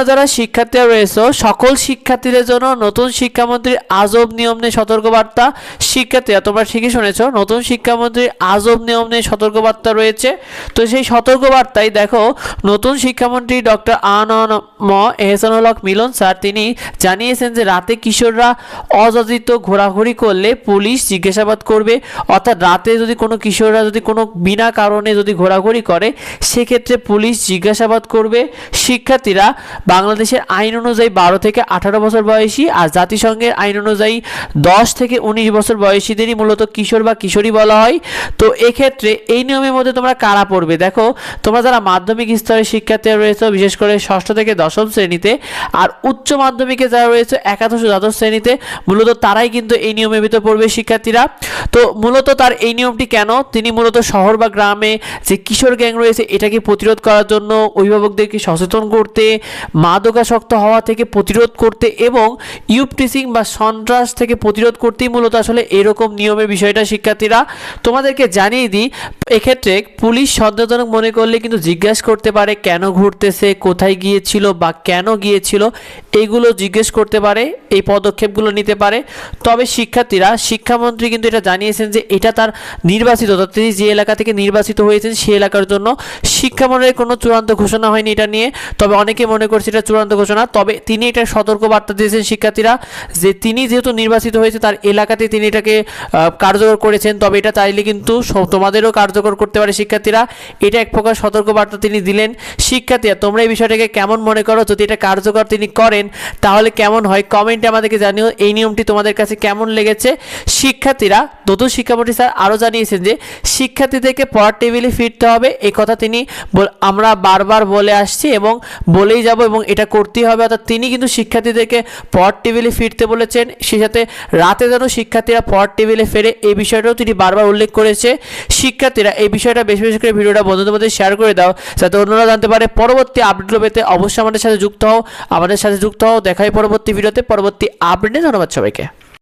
যারা শিক্ষার্থীরা রয়েছে সকল শিক্ষার্থীদের জন্য নতুন শিক্ষামন্ত্রীর আজব নিয়ম নিয়ে সতর্কবার্তা। শিক্ষার্থীরা তোমরা ঠিকই শুনেছ, নতুন শিক্ষামন্ত্রীর আজব নিয়ম নিয়ে সতর্কবার্তা রয়েছে। তো সেই সতর্কবার্তায় দেখো, নতুন শিক্ষামন্ত্রী ডক্টর আ.ন.ম এহসানুল হক মিলন স্যার তিনি জানিয়েছেন যে রাতে কিশোররা অযাচিত ঘোরাঘুরি করলে পুলিশ জিজ্ঞাসাবাদ করবে। অর্থাৎ রাতে যদি কোনো কিশোররা যদি কোনো বিনা কারণে যদি ঘোরাঘুরি করে সেক্ষেত্রে পুলিশ জিজ্ঞাসাবাদ করবে। শিক্ষার্থীরা বাংলাদেশের আইন অনুযায়ী 12 থেকে 18 বছর বয়সী আর জাতিসংঘের আইন অনুযায়ী 10 থেকে 19 বছর বয়সীদেরই মূলত কিশোর বা কিশোরী বলা হয়। তো এক্ষেত্রে এই নিয়মের মধ্যে তোমরা কারা পড়বে, দেখো তোমরা যারা মাধ্যমিক স্তরের শিক্ষার্থীরা রয়েছে বিশেষ করে ষষ্ঠ থেকে দশম শ্রেণীতে আর উচ্চ মাধ্যমিকে যারা রয়েছে একাদশ ও দ্বাদশ শ্রেণীতে মূলত তারাই কিন্তু এই নিয়মের ভিতর পড়বে শিক্ষার্থীরা। তো মূলত তার এই নিয়মটি কেন, তিনি মূলত শহর বা গ্রামে যে কিশোর গ্যাং রয়েছে এটাকে প্রতিরোধ করার জন্য, অভিভাবকদেরকে সচেতন করতে, মাদকাসক্ত হওয়া থেকে প্রতিরোধ করতে এবং ইউথ টিচিং বা সন্ত্রাস থেকে প্রতিরোধ করতেই মূলত আসলে এরকম নিয়মের বিষয়টা। শিক্ষার্থীরা তোমাদেরকে জানিয়ে দিই, এক্ষেত্রে পুলিশ সন্দেহজনক মনে করলে কিন্তু জিজ্ঞাসা করতে পারে কেন ঘুরতেছে, কোথায় গিয়েছিল বা কেন গিয়েছিল, এইগুলো জিজ্ঞেস করতে পারে, এই পদক্ষেপগুলো নিতে পারে। তবে শিক্ষার্থীরা শিক্ষামন্ত্রী কিন্তু এটা জানিয়েছেন যে এটা তার নির্বাচিত, তিনি যে এলাকা থেকে নির্বাচিত হয়েছেন সেই এলাকার জন্য। শিক্ষামন্ত্রীর কোনো চূড়ান্ত ঘোষণা হয়নি এটা নিয়ে, তবে অনেকে মনে করছে এটা চূড়ান্ত ঘোষণা। তবে তিনি এটা সতর্ক বার্তা দিয়েছেন শিক্ষার্থীরা যে তিনি যেহেতু নির্বাচিত হয়েছে তার এলাকাতে তিনি এটাকে কার্যকর করেছেন, তবে এটা চাইলে কিন্তু তোমাদেরও কার্যকর করতে পারে শিক্ষার্থীরা। এটা এক প্রকার সতর্ক বার্তা তিনি দিলেন। শিক্ষার্থীরা তোমরা এই বিষয়টাকে কেমন মনে করো, যদি এটা কার্যকর তিনি করেন তাহলে কেমন হয় কমেন্টে আমাদেরকে জানিও, এই নিয়মটি তোমাদের কাছে কেমন লেগেছে। শিক্ষার্থীরা নতুন শিক্ষামন্ত্রী স্যার আরও জানিয়েছেন যে শিক্ষার্থীদেরকে পড়ার টেবিলে ফিরতে হবে, এই কথা তিনি আমরা বারবার বলে আসছি এবং বলেই যাব এবং এটা করতেই হবে। অর্থাৎ তিনি কিন্তু শিক্ষার্থীদেরকে পড়ার টেবিলে ফিরতে বলেছেন, সেই সাথে রাতে যেন শিক্ষার্থীরা পড়ার টেবিলে ফেরে এই বিষয়টাও তিনি বারবার উল্লেখ করেছে। শিক্ষার্থীরা এই বিষয়টা বেশি বেশি করে ভিডিওটা বন্ধুদের মধ্যে শেয়ার করে দাও যাতে অন্যরা জানতে পারে। পরবর্তী আপডেটগুলো পেতে অবশ্যই আমাদের সাথে যুক্ত হও, দেখাই পরবর্তী ভিডিওতে পরবর্তী আপডেটে। ধন্যবাদ সবাইকে।